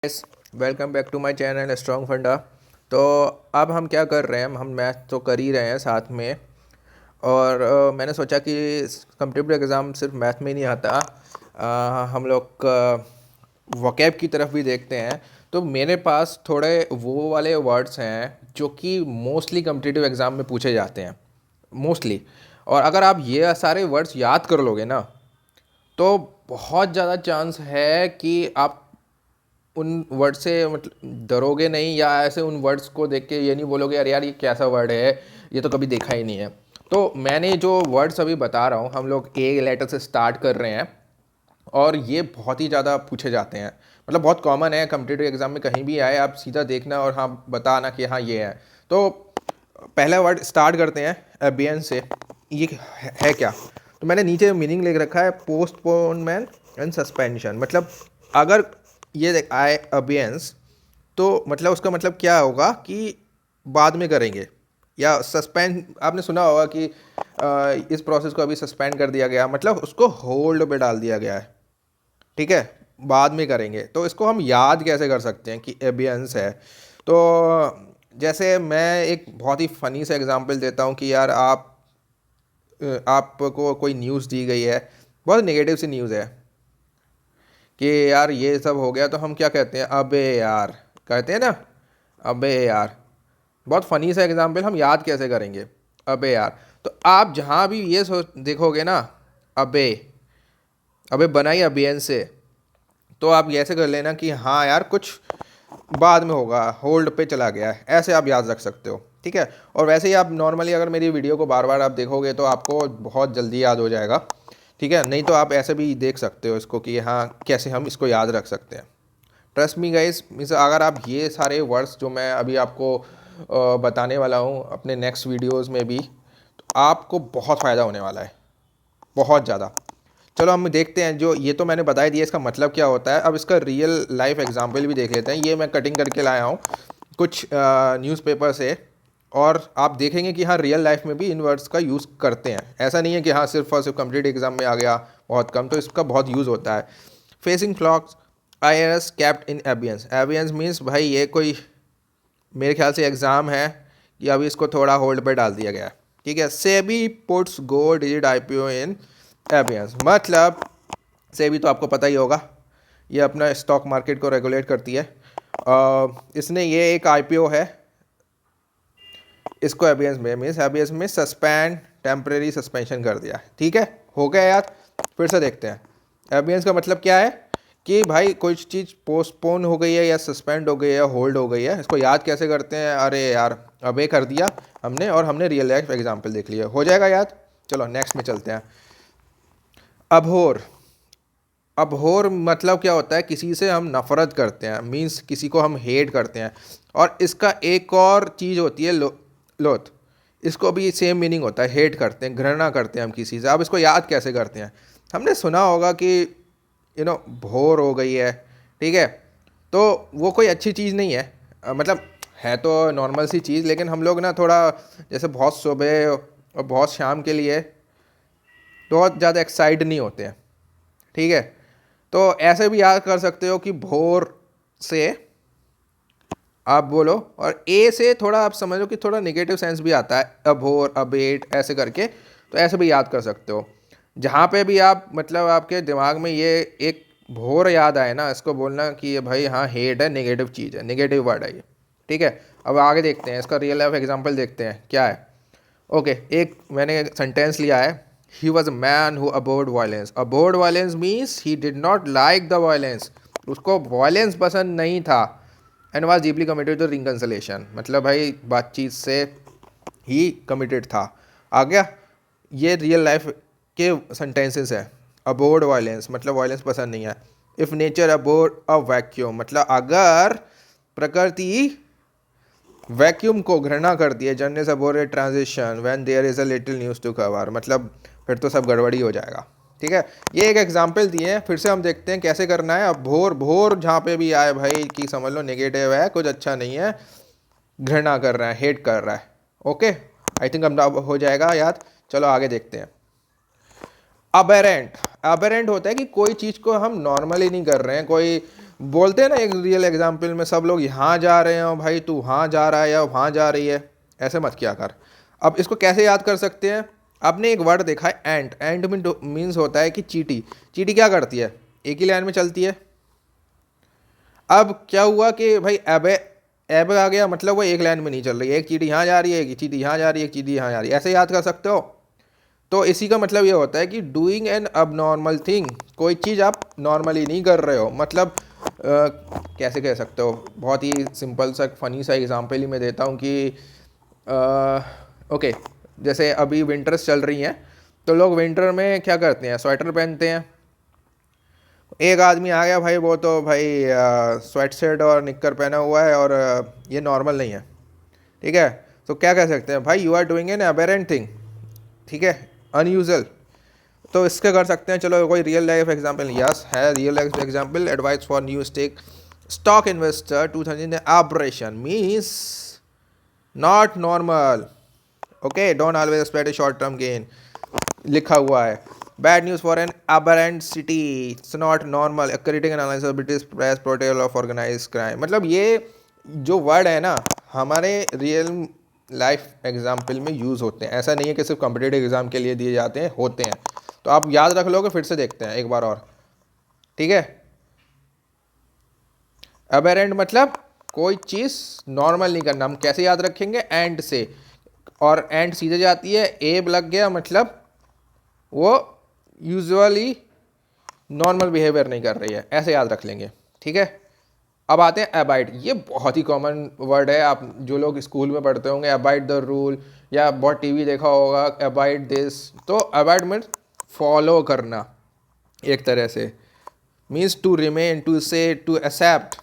Guys, welcome back to my channel strong funda. तो अब हम क्या कर रहे हैं, हम मैथ तो कर ही रहे हैं साथ में। और मैंने सोचा कि कम्पिटिटिव एग्ज़ाम सिर्फ मैथ में ही नहीं आता, हम लोग वोकैब की तरफ भी देखते हैं। तो मेरे पास थोड़े वो वाले वर्ड्स हैं जो कि मोस्टली कम्पिटिटिव एग्ज़ाम में पूछे जाते हैं, मोस्टली। और अगर आप ये सारे वर्ड्स याद कर लोगे ना, तो बहुत ज़्यादा चांस है कि आप उन वर्ड से मतलब डरोगे नहीं, या ऐसे उन वर्ड्स को देख के ये नहीं बोलोगे यार यार ये कैसा वर्ड है, ये तो कभी देखा ही नहीं है। तो मैंने जो वर्ड्स अभी बता रहा हूँ, हम लोग ए लेटर से स्टार्ट कर रहे हैं और ये बहुत ही ज़्यादा पूछे जाते हैं। मतलब बहुत कॉमन है, कम्पिटिटिव एग्जाम में कहीं भी आए आप सीधा देखना और हाँ बताना कि हाँ ये है। तो पहला वर्ड स्टार्ट करते हैं अबियंस से। ये है क्या? तो मैंने नीचे मीनिंग लिख रखा है, पोस्टपोनमेंट एंड सस्पेंशन। मतलब अगर ये आए अबियंस, तो मतलब उसका मतलब क्या होगा कि बाद में करेंगे। या सस्पेंड, आपने सुना होगा कि इस प्रोसेस को अभी सस्पेंड कर दिया गया, मतलब उसको होल्ड पे डाल दिया गया है। ठीक है, बाद में करेंगे। तो इसको हम याद कैसे कर सकते हैं कि एबियंस है? तो जैसे मैं एक बहुत ही फ़नी सा एग्जांपल देता हूँ कि यार आपको कोई न्यूज़ दी गई है, बहुत नेगेटिव सी न्यूज़ है कि यार ये सब हो गया, तो हम क्या कहते हैं? अबे यार कहते हैं ना, अबे यार। बहुत फ़नी सा एग्जांपल, हम याद कैसे करेंगे अबे यार? तो आप जहाँ भी ये सोच देखोगे ना, अबे, अबे बनाई अबियन से, तो आप ऐसे कर लेना कि हाँ यार कुछ बाद में होगा, होल्ड पे चला गया है, ऐसे आप याद रख सकते हो। ठीक है, और वैसे ही आप नॉर्मली अगर मेरी वीडियो को बार बार आप देखोगे तो आपको बहुत जल्दी याद हो जाएगा। ठीक है, नहीं तो आप ऐसे भी देख सकते हो इसको कि हाँ कैसे हम इसको याद रख सकते हैं। ट्रस्ट मी गाइस, मीन्स अगर आप ये सारे वर्ड्स जो मैं अभी आपको बताने वाला हूँ अपने नेक्स्ट वीडियोस में भी, तो आपको बहुत फ़ायदा होने वाला है, बहुत ज़्यादा। चलो हम देखते हैं, जो ये तो मैंने बता ही दिया इसका मतलब क्या होता है। अब इसका रियल लाइफ एग्जांपल भी देख लेते हैं। ये मैं कटिंग करके लाया हूँ कुछ न्यूज़पेपर से, और आप देखेंगे कि हाँ रियल लाइफ में भी इन वर्ड्स का यूज़ करते हैं। ऐसा नहीं है कि हाँ सिर्फ और सिर्फ कम्पिटिटिव एग्जाम में आ गया, बहुत कम। तो इसका बहुत यूज़ होता है। Facing flocks IRS kept in abeyance. Abeyance means भाई ये कोई मेरे ख्याल से एग्ज़ाम है कि अभी इसको थोड़ा होल्ड पे डाल दिया गया है। ठीक है, सेबी पुट्स गो डिजिट IPO इन एबियंस। मतलब सेबी तो आपको पता ही होगा, ये अपना स्टॉक मार्केट को रेगुलेट करती है। इसने ये एक IPO है, इसको एबियंस में मीन्स एबियंस में सस्पेंड, टेम्परेरी सस्पेंशन कर दिया। ठीक है, हो गया याद? फिर से देखते हैं। एबियंस का मतलब क्या है कि भाई कोई चीज़ पोस्टपोन हो गई है या सस्पेंड हो गई है या होल्ड हो गई है। इसको याद कैसे करते हैं? अरे यार अबे कर दिया हमने, और हमने रियल लाइफ एग्जांपल देख लिया, हो जाएगा याद। चलो नेक्स्ट में चलते हैं। अबहोर। अबहोर मतलब क्या होता है? किसी से हम नफ़रत करते हैं, मीन्स किसी को हम हेट करते हैं। और इसका एक और चीज़ होती है लोथ। इसको भी सेम मीनिंग होता है, हेट करते हैं, घृणा करते हैं हम किसी से। अब इसको याद कैसे करते हैं? हमने सुना होगा कि भोर हो गई है। ठीक है, तो वो कोई अच्छी चीज़ नहीं है। मतलब है तो नॉर्मल सी चीज़, लेकिन हम लोग ना थोड़ा जैसे बहुत सुबह और बहुत शाम के लिए बहुत ज़्यादा एक्साइट नहीं होते हैं। ठीक है, तो ऐसे भी याद कर सकते हो कि भोर से आप बोलो, और ए से थोड़ा आप समझो कि थोड़ा नेगेटिव सेंस भी आता है, अभोर, अबेट ऐसे करके। तो ऐसे भी याद कर सकते हो। जहाँ पे भी आप मतलब आपके दिमाग में ये एक भोर याद आए ना, इसको बोलना कि ये भाई हाँ हेट है, नेगेटिव चीज़ है, नेगेटिव वर्ड है ये। ठीक है, अब आगे देखते हैं, इसका रियल लाइफ एग्जांपल देखते हैं क्या है। ओके, एक मैंने सेंटेंस लिया है, he was a man who abhorred violence. Abhorred violence means he did not like the violence, उसको वायलेंस पसंद नहीं था। And was deeply committed to reconciliation, मतलब भाई बातचीत से ही कमिटेड था। आ गया? ये रियल लाइफ के सेंटेंसेस है। अबोर्ड वायलेंस मतलब वायलेंस पसंद नहीं है। If nature abhorred a vacuum, मतलब अगर प्रकृति वैक्यूम को घृणा करती है। Journalist abhorred a transition when there is a little news to cover, मतलब फिर तो सब गड़बड़ी हो जाएगा। ठीक है, ये एक एग्जाम्पल दिए हैं। फिर से हम देखते हैं कैसे करना है। अब भोर भोर जहाँ पे भी आए भाई कि समझ लो नेगेटिव है, कुछ अच्छा नहीं है, घृणा कर रहा है, हेट कर रहा है। ओके, आई थिंक अब हो जाएगा याद। चलो आगे देखते हैं। अबेरेंट। अबेरेंट होता है कि कोई चीज़ को हम नॉर्मली नहीं कर रहे हैं, कोई बोलते हैं ना एक रियल एग्जाम्पल में सब लोग यहाँ जा रहे हैं भाई तू वहाँ जा रहा है या वहाँ जा रही है, ऐसे मत किया कर। अब इसको कैसे याद कर सकते हैं? आपने एक वर्ड देखा है एंट, एंट मीन्स होता है कि चीटी। चीटी क्या करती है? एक ही लाइन में चलती है। अब क्या हुआ कि भाई एब आ गया, मतलब वो एक लाइन में नहीं चल रही है, एक चीटी यहाँ जा रही है, एक चीटी यहाँ जा रही है, एक चीटी यहाँ जा रही है, ऐसे याद कर सकते हो। तो इसी का मतलब ये होता है कि डूइंग एन अब नॉर्मल थिंग, कोई चीज़ आप नॉर्मली नहीं कर रहे हो, मतलब कैसे कह सकते हो, बहुत ही सिंपल सा फनी सा एग्जांपल ही मैं देता हूँ कि ओके, जैसे अभी विंटर्स चल रही हैं तो लोग विंटर में क्या करते हैं? स्वेटर पहनते हैं। एक आदमी आ गया भाई, वो तो भाई स्वेट शर्ट और निक्कर पहना हुआ है और ये नॉर्मल नहीं है, ठीक है? तो क्या कह सकते हैं? भाई you are doing an aberrant thing, ठीक है, अनयूजुअल। तो इसके कर सकते हैं। चलो कोई रियल लाइफ एग्जांपल, यस है real life example. Advice for new stock investor 2000 aberration means not normal. Okay, don't always expect a short term gain, लिखा हुआ है। Bad news for an aberrant city, it's not normal, critical analysis British press portal of organise crime. मतलब ये जो word है ना हमारे real life example में यूज़ होते हैं, ऐसा नहीं है कि सिर्फ कॉम्पिटेटिव एग्जाम के लिए दिए जाते हैं, होते हैं। तो आप याद रख लोगे, फिर से देखते हैं एक बार और, ठीक है? अबेरेंट मतलब कोई चीज़ नॉर्मल नहीं करना। हम कैसे याद रखेंगे? एंड से, और एंड सीधे जाती है, एब लग गया मतलब वो यूजुअली नॉर्मल बिहेवियर नहीं कर रही है, ऐसे याद रख लेंगे, ठीक है? अब आते हैं अबाइड। ये बहुत ही कॉमन वर्ड है, आप जो लोग स्कूल में पढ़ते होंगे अबाइड द रूल, या बहुत टीवी देखा होगा अबाइड दिस। तो अबाइड मीन्स फॉलो करना, एक तरह से मीन्स टू रिमेन, टू से, टू एक्सेप्ट,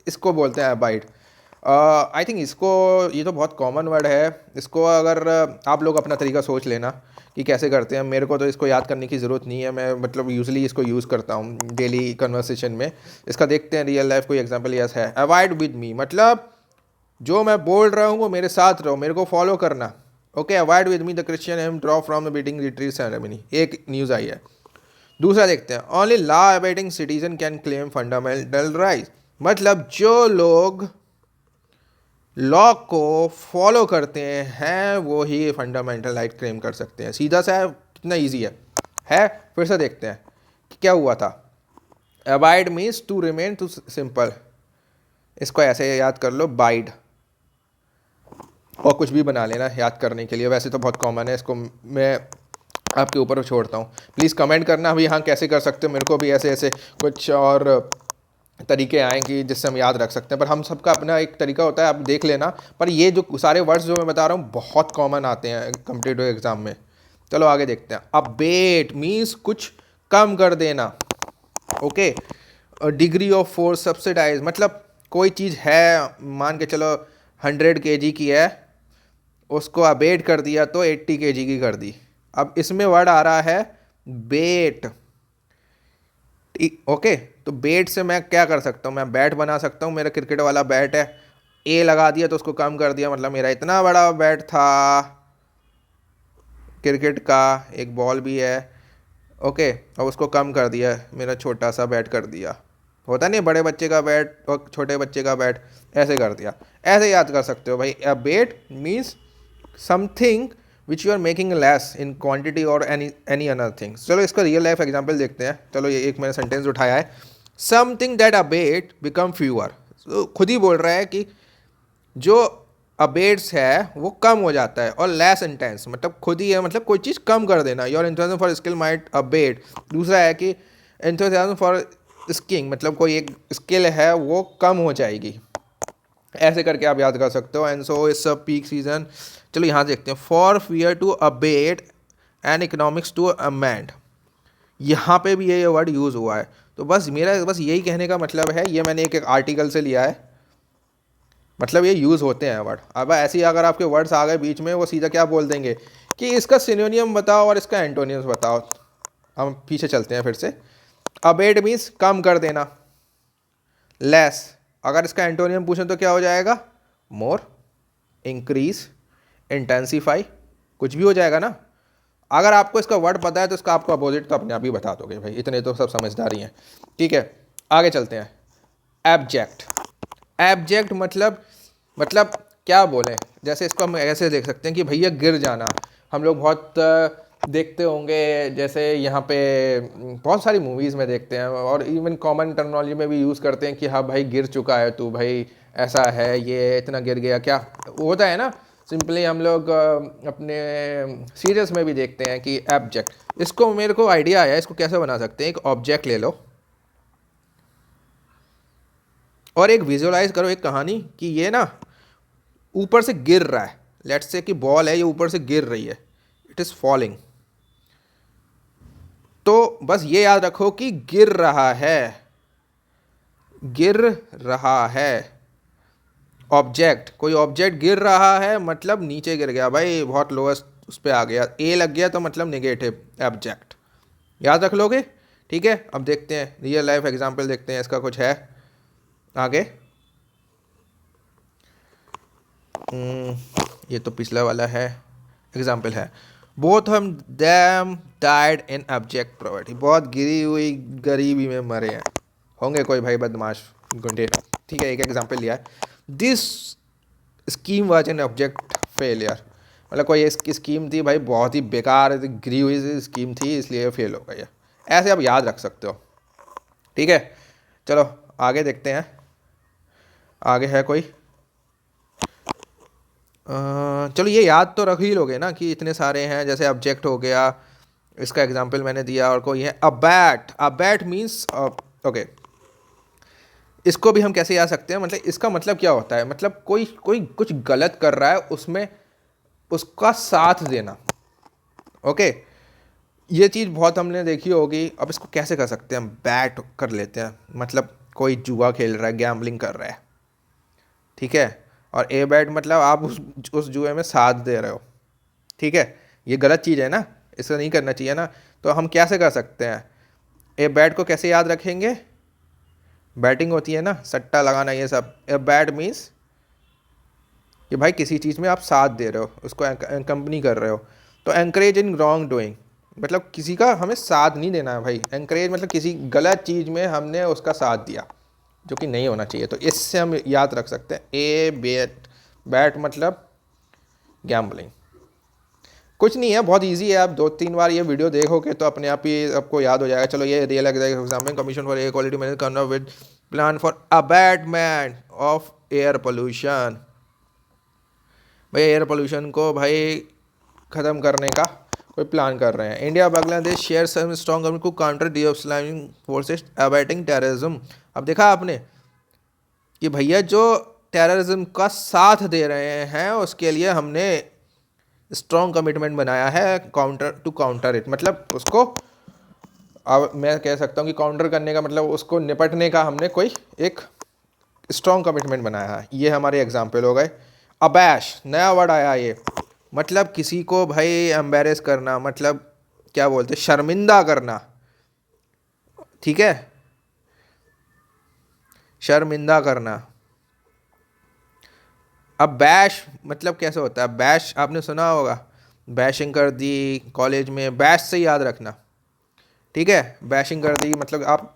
इसको बोलते हैं अबाइड। आई थिंक इसको, ये तो बहुत कॉमन वर्ड है, इसको अगर आप लोग अपना तरीका सोच लेना कि कैसे करते हैं। मेरे को तो इसको याद करने की ज़रूरत नहीं है, मैं मतलब यूजुअली इसको यूज़ करता हूँ डेली कन्वर्सेशन में। इसका देखते हैं रियल लाइफ कोई एग्जांपल। यस है, अवॉइड विद मी मतलब जो मैं बोल रहा हूँ वो मेरे साथ रहो, मेरे को फॉलो करना। Okay, avoid with me the Christian M draw from the beating retreat ceremony, एक न्यूज़ आई है। दूसरा देखते हैं, only law abiding citizen can claim fundamental right, मतलब जो लोग लॉ को फॉलो करते हैं वो ही फंडामेंटल राइट क्लेम कर सकते हैं। सीधा सा है, कितना इजी है। फिर से देखते हैं कि क्या हुआ था। Abide means to remain, to simple, इसको ऐसे याद कर लो, बाइड, और कुछ भी बना लेना याद करने के लिए, वैसे तो बहुत कॉमन है, इसको मैं आपके ऊपर छोड़ता हूँ। प्लीज़ कमेंट करना अभी हाँ कैसे कर सकते हो, मेरे को भी ऐसे ऐसे कुछ और तरीके आए कि जिससे हम याद रख सकते हैं, पर हम सबका अपना एक तरीका होता है, आप देख लेना। पर ये जो सारे वर्ड्स जो मैं बता रहा हूँ बहुत कॉमन आते हैं कॉम्पिटिटिव एग्जाम में। चलो आगे देखते हैं। अबेट मीन्स कुछ कम कर देना। Okay, degree of force subsidise, मतलब कोई चीज़ है, मान के चलो 100 kg की है, उसको अबेट कर दिया तो 80 kg की कर दी। अब इसमें वर्ड आ रहा है बेट। ओके, तो बेट से मैं क्या कर सकता हूँ? मैं बैट बना सकता हूँ, मेरा क्रिकेट वाला बैट है, ए लगा दिया तो उसको कम कर दिया, मतलब मेरा इतना बड़ा बैट था क्रिकेट का, एक बॉल भी है, ओके, और उसको कम कर दिया, मेरा छोटा सा बैट कर दिया। होता नहीं बड़े बच्चे का बैट और छोटे बच्चे का बैट, ऐसे कर दिया। ऐसे याद कर सकते हो भाई, abate means something which you are making less in quantity और एनी अनदर थिंग्स। चलो इसका रियल लाइफ एग्जांपल देखते हैं। चलो ये एक मैंने सेंटेंस उठाया है, something that abate become fewer. तो खुद ही बोल रहा है कि जो अबेट्स है वो कम हो जाता है, और लेस इंटेंस मतलब खुद ही है, मतलब कोई चीज़ कम कर देना। Your enthusiasm for skill might abate. दूसरा है कि एंथुसियाज्म फॉर स्किंग, मतलब कोई एक स्किल है वो कम हो जाएगी, ऐसे करके आप याद कर सकते हो। And so it's a peak season. चलो यहाँ देखते हैं, for fear to abate and economics to amend, यहाँ पे भी ये वर्ड यूज़ हुआ है। तो बस मेरा बस यही कहने का मतलब है, ये मैंने एक आर्टिकल से लिया है, मतलब ये यूज़ होते हैं वर्ड। अब ऐसे ही अगर आपके वर्ड्स आ गए बीच में, वो सीधा क्या बोल देंगे कि इसका सिनोनियम बताओ और इसका एंटोनियम्स बताओ। हम पीछे चलते हैं फिर से। अबेट मीन्स कम कर देना, लेस, अगर इसका एंटोनियम पूछें तो क्या हो जाएगा? मोर, इंक्रीज, इंटेंसीफाई, कुछ भी हो जाएगा ना। अगर आपको इसका वर्ड पता है तो इसका आपको अपोजिट तो अपने आप ही बता दोगे भाई, इतने तो सब समझदारी हैं, ठीक है? आगे चलते हैं। एब्जेक्ट। एब्जेक्ट मतलब क्या बोलें, जैसे इसको हम ऐसे देख सकते हैं कि भैया गिर जाना। हम लोग बहुत देखते होंगे, जैसे यहाँ पे बहुत सारी मूवीज़ में देखते हैं और इवन कॉमन टर्मिनोलॉजी में भी यूज़ करते हैं कि हाँ भाई गिर चुका है तू, भाई ऐसा है, ये इतना गिर गया, क्या होता है ना। सिंपली हम लोग अपने सीरियस में भी देखते हैं कि एब्जेक्ट। इसको मेरे को आइडिया आया, इसको कैसे बना सकते हैं। एक ऑब्जेक्ट ले लो और एक विजुअलाइज करो एक कहानी कि ये ना ऊपर से गिर रहा है। लेट्स से कि बॉल है, ये ऊपर से गिर रही है, इट इज़ फॉलिंग। तो बस ये याद रखो कि गिर रहा है, गिर रहा है। ऑब्जेक्ट, कोई ऑब्जेक्ट गिर रहा है मतलब नीचे गिर गया भाई, बहुत लोएस्ट उस पर आ गया, ए लग गया तो मतलब नेगेटिव ऑब्जेक्ट। याद रख लोगे, ठीक है। अब देखते हैं रियल लाइफ एग्जांपल, देखते हैं इसका कुछ है आगे। ये तो पिछला वाला है, एग्जाम्पल है। बोथ हम them died in abject poverty, बहुत गिरी हुई गरीबी में मरे हैं। होंगे कोई भाई बदमाश गुंडे, ठीक है। एक एग्जाम्पल लिया है। This scheme was an object failure, मतलब कोई इसकी स्कीम थी भाई, बहुत ही बेकार गिरी हुई स्कीम थी, इसलिए फेल हो गई है। ऐसे आप याद रख सकते हो, ठीक है। चलो आगे देखते हैं, आगे है कोई। चलो ये याद तो रख ही लोगे ना कि इतने सारे हैं, जैसे ऑब्जेक्ट हो गया, इसका एग्जांपल मैंने दिया। और कोई है a bat, a bat means okay. इसको भी हम कैसे याद सकते हैं, मतलब इसका मतलब क्या होता है, मतलब कोई कोई कुछ गलत कर रहा है उसमें उसका साथ देना। ओके, ये चीज़ बहुत हमने देखी होगी। अब इसको कैसे कर सकते हैं, हम बैट कर लेते हैं, मतलब कोई जुआ खेल रहा है, गैम्बलिंग कर रहा है, ठीक है। और ए बैट मतलब आप उस जुए में साथ दे रहे हो, ठीक है। ये गलत चीज़ है ना, इसे नहीं करना चाहिए ना। तो हम कैसे कर सकते हैं, ए बैट को कैसे याद रखेंगे। बैटिंग होती है ना, सट्टा लगाना, ये सब। ए बैट मीन्स कि भाई किसी चीज़ में आप साथ दे रहे हो, उसको कंपनी कर रहे हो। तो एंकरेज इन रॉन्ग डूइंग, मतलब किसी का हमें साथ नहीं देना है भाई। एंकरेज मतलब किसी गलत चीज़ में हमने उसका साथ दिया, जो कि नहीं होना चाहिए। तो इससे हम याद रख सकते हैं ए बैट, बैट मतलब गैम्बलिंग। कुछ नहीं है, बहुत इजी है। आप 2-3 बार ये वीडियो देखोगे तो अपने आप ही आपको याद हो जाएगा। चलो ये real exam, commission for air quality management करना with plan for abatement of air pollution. भाई एयर पोल्यूशन को भाई ख़त्म करने का कोई प्लान कर रहे हैं। India Bangladesh share some strong commitment to counter the Islamic forces abating terrorism. अब देखा आपने कि भैया जो टेररिज्म का साथ दे रहे हैं उसके लिए हमने स्ट्रॉन्ग कमिटमेंट बनाया है, काउंटर इट, मतलब उसको, अब मैं कह सकता हूँ कि काउंटर करने का मतलब उसको निपटने का हमने कोई एक स्ट्रॉन्ग कमिटमेंट बनाया है। ये हमारे एग्जाम्पल हो गए। अबैश नया वर्ड आया, ये मतलब किसी को भाई एम्बेरस करना, मतलब क्या बोलते, शर्मिंदा करना, ठीक है, शर्मिंदा करना। अब बैश मतलब कैसे होता है, बैश आपने सुना होगा, बैशिंग कर दी कॉलेज में, बैश से याद रखना, ठीक है। बैशिंग कर दी मतलब आप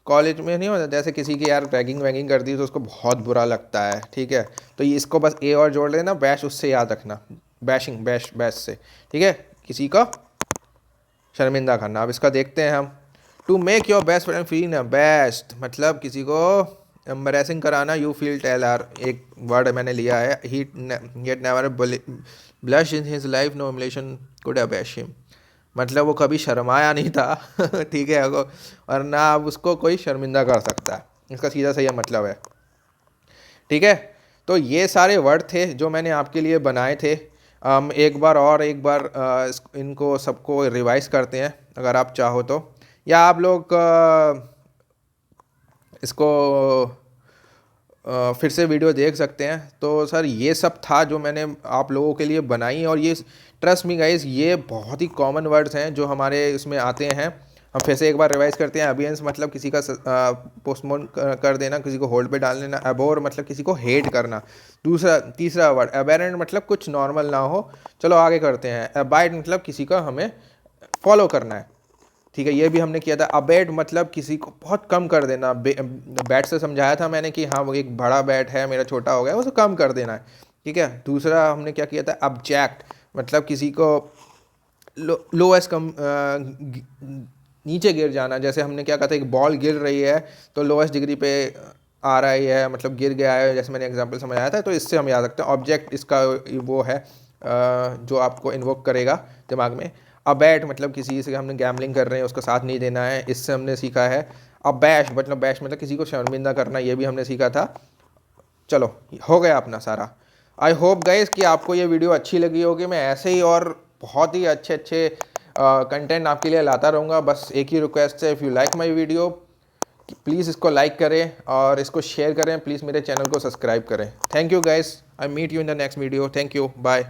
कॉलेज में नहीं होता, जैसे किसी की यार रैगिंग वैगिंग कर दी तो उसको बहुत बुरा लगता है, ठीक है। तो ये इसको बस ए और जोड़ लेना, बैश उससे याद रखना, बैशिंग, बैश बैश से, ठीक है, किसी का शर्मिंदा करना। अब इसका देखते हैं हम। To make your best friend feel न बेस्ट, मतलब किसी को एम्बरेसिंग कराना। यू फील टेल आर, एक वर्ड मैंने लिया है, he get never blush in his life, no emulation could abash him, मतलब वो कभी शर्माया नहीं था ठीक है, और ना अब उसको कोई शर्मिंदा कर सकता है, इसका सीधा सही मतलब है, ठीक है। तो ये सारे वर्ड थे जो मैंने आपके लिए बनाए थे। एक बार इनको सबको रिवाइज करते हैं अगर आप चाहो तो, या आप लोग इसको फिर से वीडियो देख सकते हैं। तो सर ये सब था जो मैंने आप लोगों के लिए बनाई, और ये ट्रस्ट मी गाइस ये बहुत ही कॉमन वर्ड्स हैं जो हमारे इसमें आते हैं। हम फिर से एक बार रिवाइज करते हैं। अबियंस मतलब किसी का पोस्टपोन कर देना, किसी को होल्ड पे डाल देना। अबोर मतलब किसी को हेट करना। तीसरा वर्ड अबेरेंट मतलब कुछ नॉर्मल ना हो। चलो आगे करते हैं। अबाइड मतलब किसी का हमें फॉलो करना है, ठीक है, ये भी हमने किया था। अबेट मतलब किसी को बहुत कम कर देना। बैट से समझाया था मैंने कि हाँ वो एक बड़ा बैट है, मेरा छोटा हो गया, उसे कम कर देना है। ठीक है, दूसरा हमने क्या किया था, अबजेक्ट मतलब किसी को लोएस्ट कम नीचे गिर जाना। जैसे हमने क्या कहा था, एक बॉल गिर रही है तो लोएस्ट डिग्री पे आ रहा ही है, मतलब गिर गया है, जैसे मैंने एग्जांपल समझाया था। तो इससे हम याद रखते हैं ऑब्जेक्ट, इसका वो है जो आपको इन्वोक करेगा दिमाग में। अबैट मतलब किसी से हमने गैम्बलिंग कर रहे हैं, उसका साथ नहीं देना है, इससे हमने सीखा है। अबैश मतलब बैश मतलब किसी को शर्मिंदा करना, ये भी हमने सीखा था। चलो हो गया अपना सारा। आई होप गाइस कि आपको ये वीडियो अच्छी लगी होगी। मैं ऐसे ही और बहुत ही अच्छे अच्छे कंटेंट आपके लिए लाता रहूँगा। बस एक ही रिक्वेस्ट है, if you like my video please इसको लाइक करें और इसको शेयर करें। प्लीज़ मेरे चैनल को सब्सक्राइब करें। Thank you guys, I meet you in the next video. Thank you, bye.